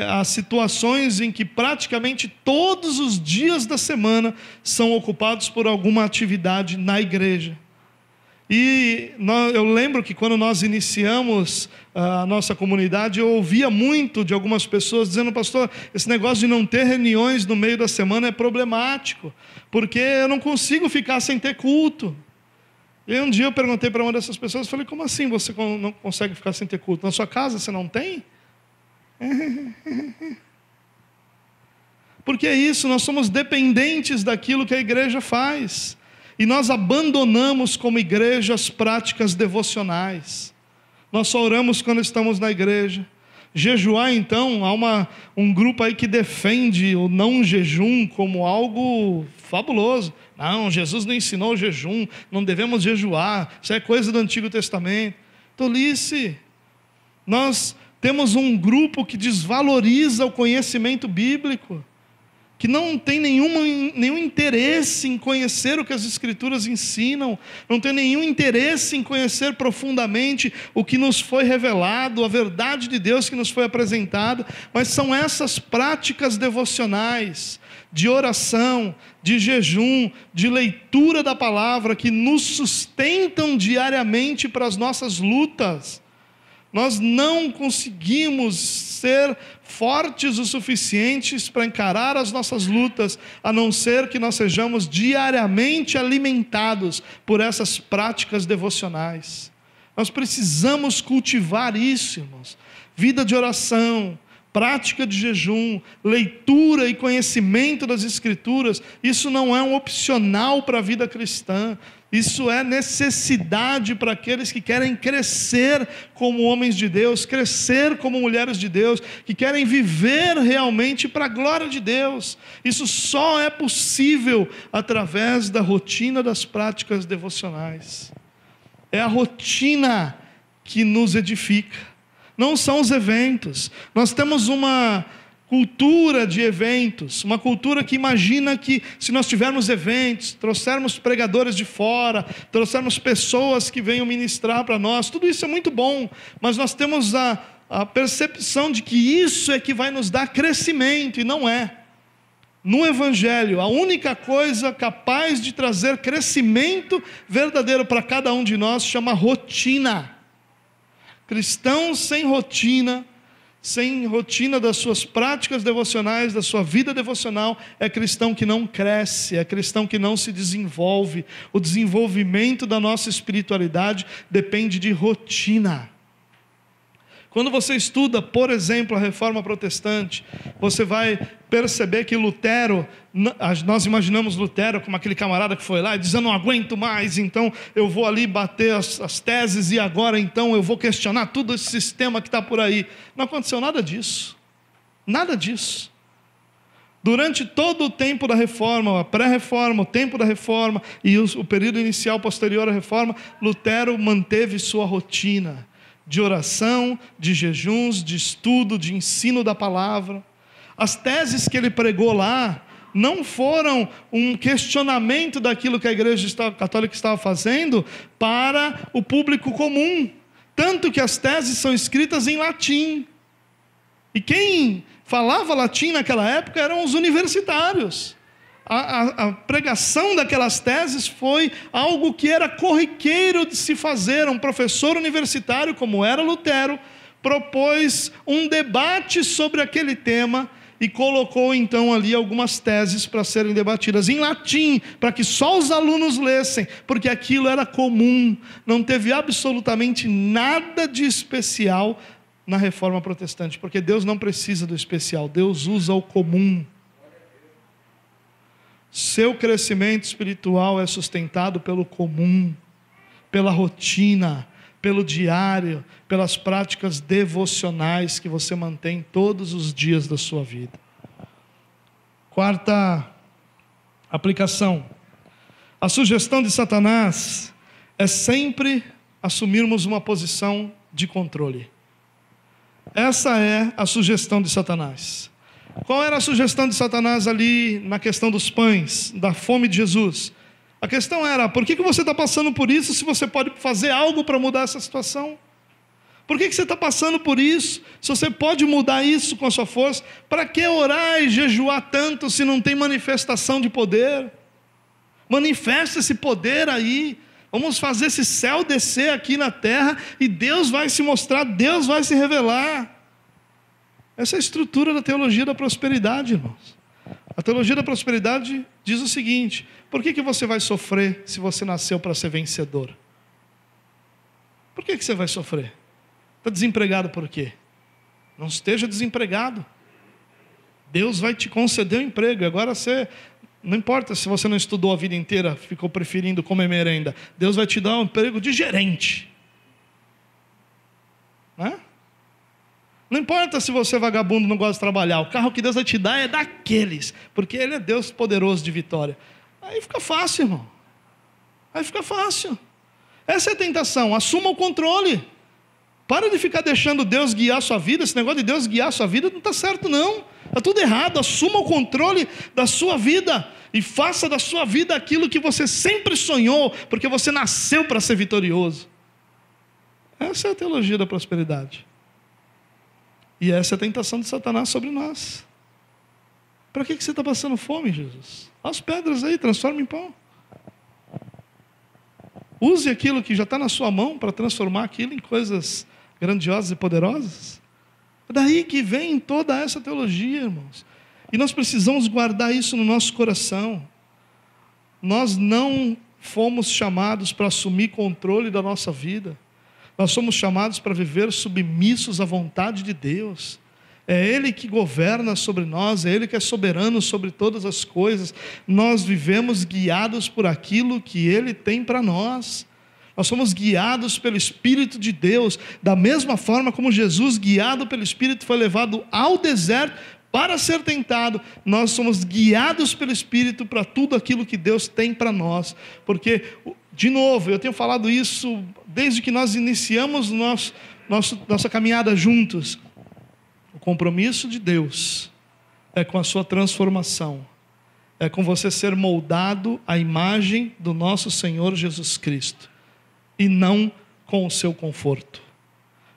a situações em que praticamente todos os dias da semana são ocupados por alguma atividade na igreja. E eu lembro que quando nós iniciamos a nossa comunidade, eu ouvia muito de algumas pessoas dizendo: pastor, esse negócio de não ter reuniões no meio da semana é problemático, porque eu não consigo ficar sem ter culto. E um dia eu perguntei para uma dessas pessoas, falei: como assim você não consegue ficar sem ter culto? Na sua casa você não tem? Porque é isso, nós somos dependentes daquilo que a igreja faz. E nós abandonamos como igreja as práticas devocionais. Nós só oramos quando estamos na igreja. Jejuar, então, há um grupo aí que defende o não jejum como algo fabuloso. Não, Jesus não ensinou o jejum, não devemos jejuar, isso é coisa do Antigo Testamento. Tolice. Nós temos um grupo que desvaloriza o conhecimento bíblico, que não tem nenhum interesse em conhecer o que as Escrituras ensinam, não tem nenhum interesse em conhecer profundamente o que nos foi revelado, a verdade de Deus que nos foi apresentada, mas são essas práticas devocionais, de oração, de jejum, de leitura da palavra, que nos sustentam diariamente para as nossas lutas. Nós não conseguimos ser fortes o suficientes para encarar as nossas lutas, a não ser que nós sejamos diariamente alimentados por essas práticas devocionais. Nós precisamos cultivar isso, irmãos. Vida de oração, prática de jejum, leitura e conhecimento das Escrituras, isso não é um opcional para a vida cristã. Isso é necessidade para aqueles que querem crescer como homens de Deus, crescer como mulheres de Deus, que querem viver realmente para a glória de Deus. Isso só é possível através da rotina das práticas devocionais. É a rotina que nos edifica, não são os eventos. Nós temos uma cultura de eventos, uma cultura que imagina que se nós tivermos eventos, trouxermos pregadores de fora, trouxermos pessoas que venham ministrar para nós, tudo isso é muito bom, mas nós temos a percepção de que isso é que vai nos dar crescimento, e não é. No Evangelho, a única coisa capaz de trazer crescimento verdadeiro para cada um de nós chama rotina. Cristãos sem rotina das suas práticas devocionais, da sua vida devocional, é cristão que não cresce, é cristão que não se desenvolve. O desenvolvimento da nossa espiritualidade depende de rotina. Quando você estuda, por exemplo, a Reforma Protestante, você vai perceber que Lutero, nós imaginamos Lutero como aquele camarada que foi lá e diz: eu não aguento mais, então eu vou ali bater as teses e agora então eu vou questionar todo esse sistema que está por aí. Não aconteceu nada disso. Nada disso. Durante todo o tempo da Reforma, a pré-reforma, o tempo da Reforma e o período inicial posterior à Reforma, Lutero manteve sua rotina de oração, de jejuns, de estudo, de ensino da palavra. As teses que ele pregou lá não foram um questionamento daquilo que a Igreja Católica estava fazendo para o público comum. Tanto que as teses são escritas em latim. E quem falava latim naquela época eram os universitários. A pregação daquelas teses foi algo que era corriqueiro de se fazer. Um professor universitário, como era Lutero, propôs um debate sobre aquele tema e colocou então ali algumas teses para serem debatidas em latim, para que só os alunos lessem, porque aquilo era comum. Não teve absolutamente nada de especial na Reforma Protestante, porque Deus não precisa do especial, Deus usa o comum. Seu crescimento espiritual é sustentado pelo comum, pela rotina, pelo diário, pelas práticas devocionais que você mantém todos os dias da sua vida. Quarta aplicação. A sugestão de Satanás é sempre assumirmos uma posição de controle. Essa é a sugestão de Satanás. Qual era a sugestão de Satanás ali na questão dos pães, da fome de Jesus? A questão era, por que você está passando por isso se você pode fazer algo para mudar essa situação? Por que você está passando por isso se você pode mudar isso com a sua força? Para que orar e jejuar tanto se não tem manifestação de poder? Manifesta esse poder aí. Vamos fazer esse céu descer aqui na terra e Deus vai se mostrar, Deus vai se revelar. Essa é a estrutura da teologia da prosperidade, irmãos. A teologia da prosperidade diz o seguinte: por que você vai sofrer se você nasceu para ser vencedor? Por que você vai sofrer? Está desempregado por quê? Não esteja desempregado. Deus vai te conceder um emprego. Agora não importa se você não estudou a vida inteira, ficou preferindo comer merenda. Deus vai te dar um emprego de gerente. Não importa se você é vagabundo, não gosta de trabalhar. O carro que Deus vai te dar é daqueles. Porque Ele é Deus poderoso de vitória. Aí fica fácil, irmão. Aí fica fácil. Essa é a tentação. Assuma o controle. Para de ficar deixando Deus guiar a sua vida. Esse negócio de Deus guiar a sua vida não está certo, não. Está tudo errado. Assuma o controle da sua vida. E faça da sua vida aquilo que você sempre sonhou. Porque você nasceu para ser vitorioso. Essa é a teologia da prosperidade. E essa é a tentação de Satanás sobre nós. Para que você está passando fome, Jesus? As pedras aí, transforma em pão. Use aquilo que já está na sua mão para transformar aquilo em coisas grandiosas e poderosas. É daí que vem toda essa teologia, irmãos. E nós precisamos guardar isso no nosso coração. Nós não fomos chamados para assumir controle da nossa vida. Nós somos chamados para viver submissos à vontade de Deus. É Ele que governa sobre nós, é Ele que é soberano sobre todas as coisas. Nós vivemos guiados por aquilo que Ele tem para nós. Nós somos guiados pelo Espírito de Deus, da mesma forma como Jesus, guiado pelo Espírito, foi levado ao deserto para ser tentado. Nós somos guiados pelo Espírito para tudo aquilo que Deus tem para nós. Porque, de novo, eu tenho falado isso desde que nós iniciamos nossa caminhada juntos. O compromisso de Deus é com a sua transformação. É com você ser moldado à imagem do nosso Senhor Jesus Cristo. E não com o seu conforto.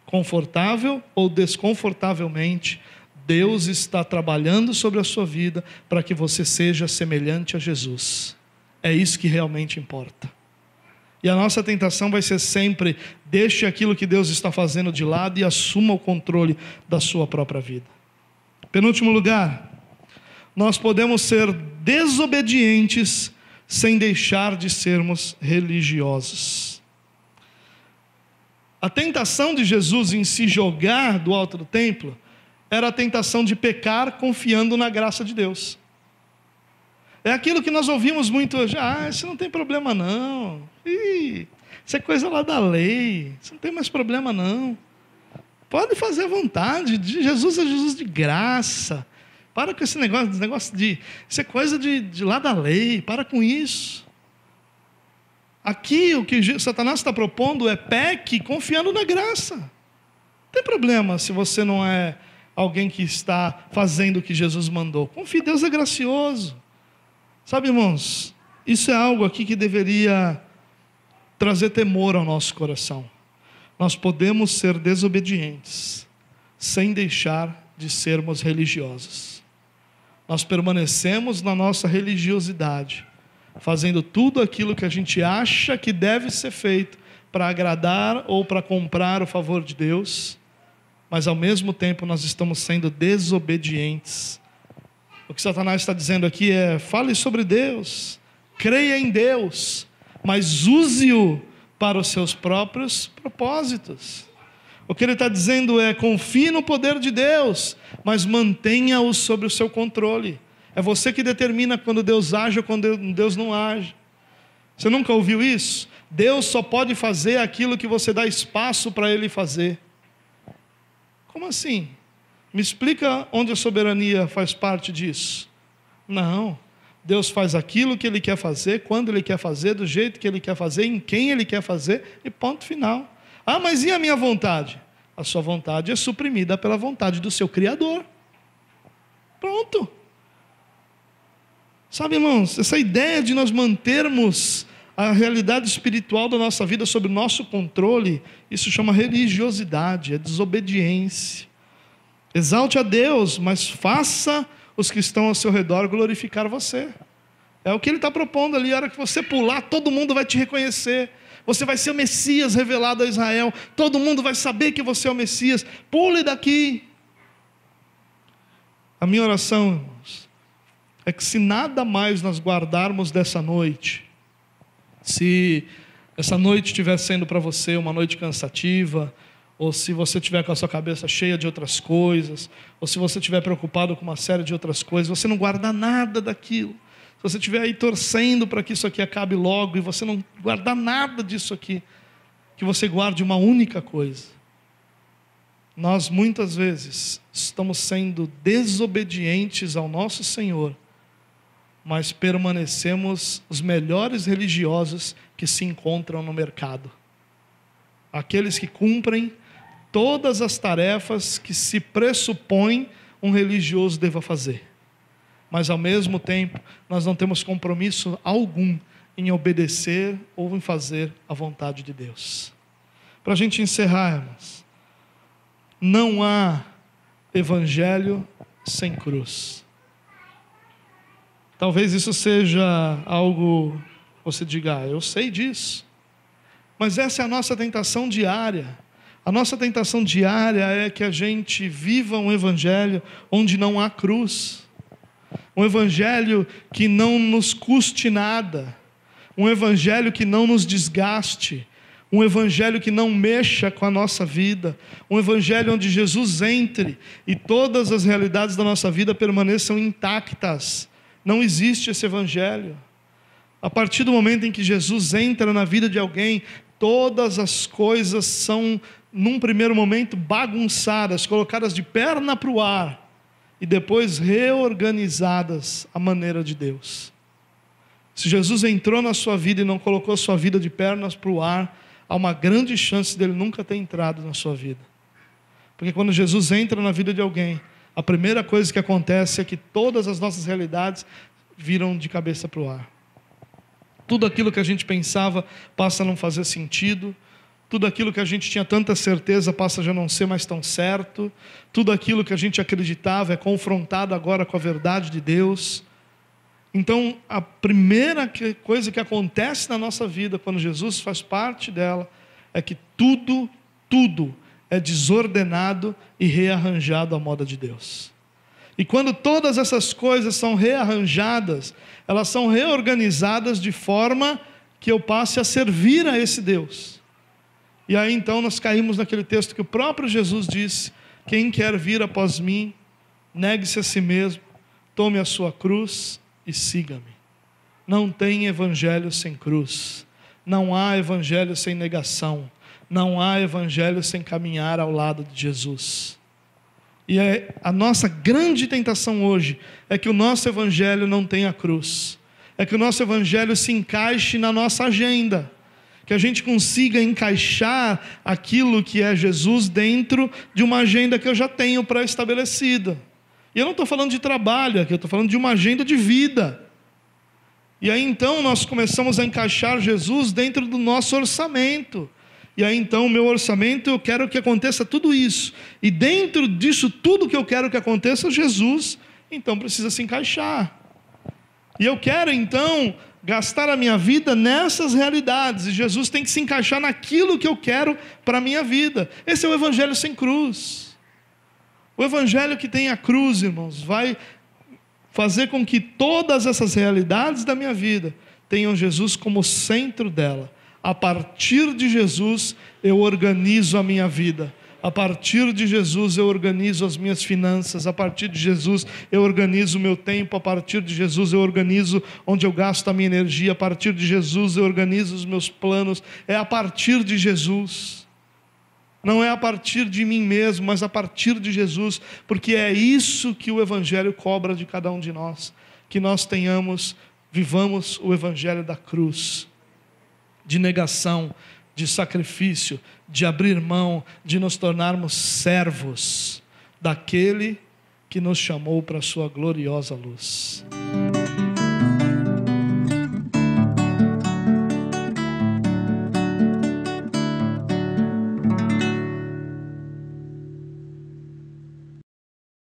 Confortável ou desconfortavelmente, Deus está trabalhando sobre a sua vida para que você seja semelhante a Jesus. É isso que realmente importa. E a nossa tentação vai ser sempre: deixe aquilo que Deus está fazendo de lado e assuma o controle da sua própria vida. Penúltimo lugar, nós podemos ser desobedientes sem deixar de sermos religiosos. A tentação de Jesus em se jogar do alto do templo era a tentação de pecar confiando na graça de Deus. É aquilo que nós ouvimos muito hoje: isso não tem problema não. Isso é coisa lá da lei. Isso não tem mais problema não. Pode fazer à vontade. Jesus é Jesus de graça. Para com esse negócio de... Isso é coisa de lá da lei. Para com isso. Aqui o que Satanás está propondo é: peque confiando na graça. Não tem problema se você não é alguém que está fazendo o que Jesus mandou. Confie, Deus é gracioso. Sabe, irmãos, isso é algo aqui que deveria trazer temor ao nosso coração. Nós podemos ser desobedientes sem deixar de sermos religiosos. Nós permanecemos na nossa religiosidade, fazendo tudo aquilo que a gente acha que deve ser feito para agradar ou para comprar o favor de Deus, mas ao mesmo tempo nós estamos sendo desobedientes. O que Satanás está dizendo aqui é: fale sobre Deus, creia em Deus, mas use-o para os seus próprios propósitos. O que ele está dizendo é: confie no poder de Deus, mas mantenha-o sob o seu controle. É você que determina quando Deus age ou quando Deus não age. Você nunca ouviu isso? Deus só pode fazer aquilo que você dá espaço para Ele fazer. Como assim? Me explica onde a soberania faz parte disso. Não. Deus faz aquilo que Ele quer fazer, quando Ele quer fazer, do jeito que Ele quer fazer, em quem Ele quer fazer, e ponto final. Ah, mas e a minha vontade? A sua vontade é suprimida pela vontade do seu Criador. Pronto. Sabe, irmãos, essa ideia de nós mantermos a realidade espiritual da nossa vida sob o nosso controle, isso chama religiosidade, é desobediência. Exalte a Deus, mas faça os que estão ao seu redor glorificar você. É o que Ele está propondo ali. A hora que você pular, todo mundo vai te reconhecer. Você vai ser o Messias revelado a Israel. Todo mundo vai saber que você é o Messias. Pule daqui. A minha oração, irmãos, é que se nada mais nós guardarmos dessa noite, se essa noite estiver sendo para você uma noite cansativa, ou se você estiver com a sua cabeça cheia de outras coisas, ou se você estiver preocupado com uma série de outras coisas, você não guarda nada daquilo. Se você estiver aí torcendo para que isso aqui acabe logo, e você não guardar nada disso aqui, que você guarde uma única coisa. Nós muitas vezes estamos sendo desobedientes ao nosso Senhor, mas permanecemos os melhores religiosos que se encontram no mercado. Aqueles que cumprem todas as tarefas que se pressupõe um religioso deva fazer. Mas ao mesmo tempo, nós não temos compromisso algum em obedecer ou em fazer a vontade de Deus. Para a gente encerrar, irmãos, não há evangelho sem cruz. Talvez isso seja algo, você diga, eu sei disso. Mas essa é a nossa tentação diária. A nossa tentação diária é que a gente viva um evangelho onde não há cruz. Um evangelho que não nos custe nada. Um evangelho que não nos desgaste. Um evangelho que não mexa com a nossa vida. Um evangelho onde Jesus entre e todas as realidades da nossa vida permaneçam intactas. Não existe esse evangelho. A partir do momento em que Jesus entra na vida de alguém, todas as coisas são, num primeiro momento, bagunçadas, colocadas de perna para o ar, e depois reorganizadas à maneira de Deus. Se Jesus entrou na sua vida e não colocou a sua vida de pernas para o ar, há uma grande chance dele nunca ter entrado na sua vida. Porque quando Jesus entra na vida de alguém, a primeira coisa que acontece é que todas as nossas realidades viram de cabeça para o ar. Tudo aquilo que a gente pensava passa a não fazer sentido. Tudo aquilo que a gente tinha tanta certeza passa a já não ser mais tão certo. Tudo aquilo que a gente acreditava é confrontado agora com a verdade de Deus. Então, a primeira coisa que acontece na nossa vida, quando Jesus faz parte dela, é que tudo é desordenado e rearranjado à moda de Deus. E quando todas essas coisas são rearranjadas, elas são reorganizadas de forma que eu passe a servir a esse Deus. E aí então nós caímos naquele texto que o próprio Jesus disse: quem quer vir após mim, negue-se a si mesmo, tome a sua cruz e siga-me. Não tem evangelho sem cruz. Não há evangelho sem negação. Não há evangelho sem caminhar ao lado de Jesus. E a nossa grande tentação hoje é que o nosso evangelho não tenha cruz. É que o nosso evangelho se encaixe na nossa agenda. Que a gente consiga encaixar aquilo que é Jesus dentro de uma agenda que eu já tenho pré-estabelecida. E eu não estou falando de trabalho aqui, eu estou falando de uma agenda de vida. E aí então nós começamos a encaixar Jesus dentro do nosso orçamento. E aí então o meu orçamento, eu quero que aconteça tudo isso. E dentro disso tudo que eu quero que aconteça, Jesus, então precisa se encaixar. E eu quero então gastar a minha vida nessas realidades. E Jesus tem que se encaixar naquilo que eu quero para a minha vida. Esse é o evangelho sem cruz. O evangelho que tem a cruz, irmãos, vai fazer com que todas essas realidades da minha vida tenham Jesus como centro dela. A partir de Jesus, eu organizo a minha vida. A partir de Jesus eu organizo as minhas finanças, a partir de Jesus eu organizo o meu tempo, a partir de Jesus eu organizo onde eu gasto a minha energia, a partir de Jesus eu organizo os meus planos. É a partir de Jesus. Não é a partir de mim mesmo, mas a partir de Jesus, porque é isso que o Evangelho cobra de cada um de nós, que nós vivamos o Evangelho da cruz, de negação, de sacrifício, de abrir mão, de nos tornarmos servos daquele que nos chamou para a sua gloriosa luz.